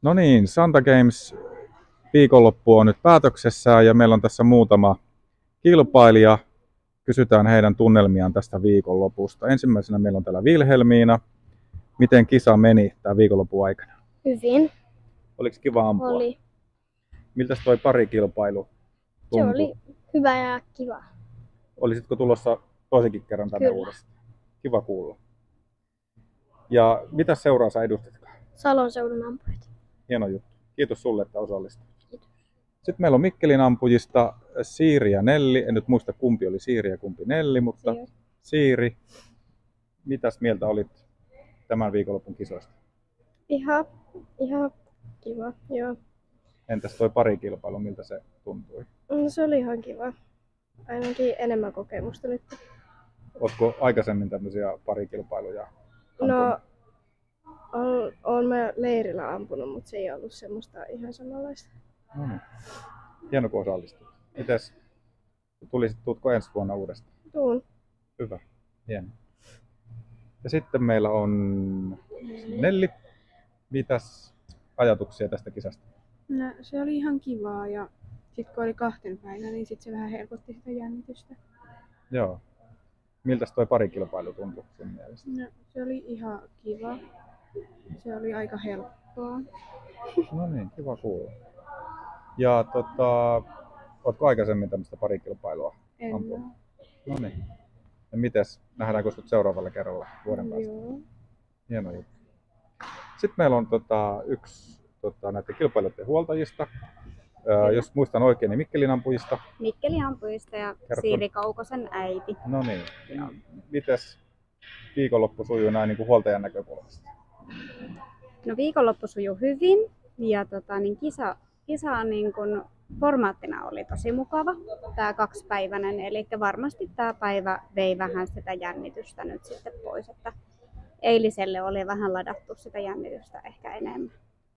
No niin, Santa Games viikonloppu on nyt päätöksessä ja meillä on tässä muutama kilpailija. Kysytään heidän tunnelmiaan tästä viikonlopusta. Ensimmäisenä meillä on täällä Vilhelmiina. Miten kisa meni tämän viikonlopun aikana? Hyvin. Oliko kiva ampua? Oli. Miltäs toi parikilpailu tuntui? Se oli hyvä ja kiva. Olisitko tulossa toisenkin kerran tänne Kyllä. uudestaan? Kiva kuulla. Ja mitä seuraa sä edustitkaan? Salon seudun ampujat. Hieno juttu. Kiitos sulle, että osallistuit. Kiitos. Sitten meillä on Mikkelin ampujista Siiri ja Nelli. En nyt muista kumpi oli Siiri ja kumpi Nelli, mutta Siiri, mitäs mieltä olit tämän viikonlopun kisoista? Ihan kiva, joo. Entäs toi parikilpailu, miltä se tuntui? No, se oli ihan kiva. Ainakin enemmän kokemusta nyt. Ootko aikaisemmin tämmöisiä parikilpailuja ampunut? No, on mä leirillä ampunut, mutta se ei ollut semmoista ihan samanlaista. No niin. Hieno kun osallistuit. Mites, tuutko ensi vuonna uudestaan? Tuun. Hyvä, hieno. Ja sitten meillä on Nelli. Mitäs ajatuksia tästä kisasta? No, se oli ihan kivaa ja sitten kun oli 2 päivänä, niin sit se vähän helpotti sitä jännitystä. Joo. Miltäs toi parikilpailu tuntui sun mielestä? No, se oli ihan kiva. Se oli aika helppoa. No niin, kiva kuulla. Ja ootko aikaisemmin tämmöistä parikilpailua ampunut? No niin. Ja mites, nähdäänkö sut seuraavalla kerralla vuoden päästä? Joo. Hieno juttu. Sitten meillä on yksi näiden kilpailijoiden huoltajista. Jos muistan oikein, niin Mikkelin ampujista. Mikkelin ampujista ja Siiri Kaukosen äiti. No niin. Mites viikonloppu sujuu näin niin kuin huoltajan näkökulmasta? No viikonloppu sujuu hyvin ja kisa niin kuin formaattina oli tosi mukava. Tämä 2-päiväinen, eli varmasti tämä päivä vei vähän sitä jännitystä nyt sitten pois, että eiliselle oli vähän ladattu sitä jännitystä ehkä enemmän.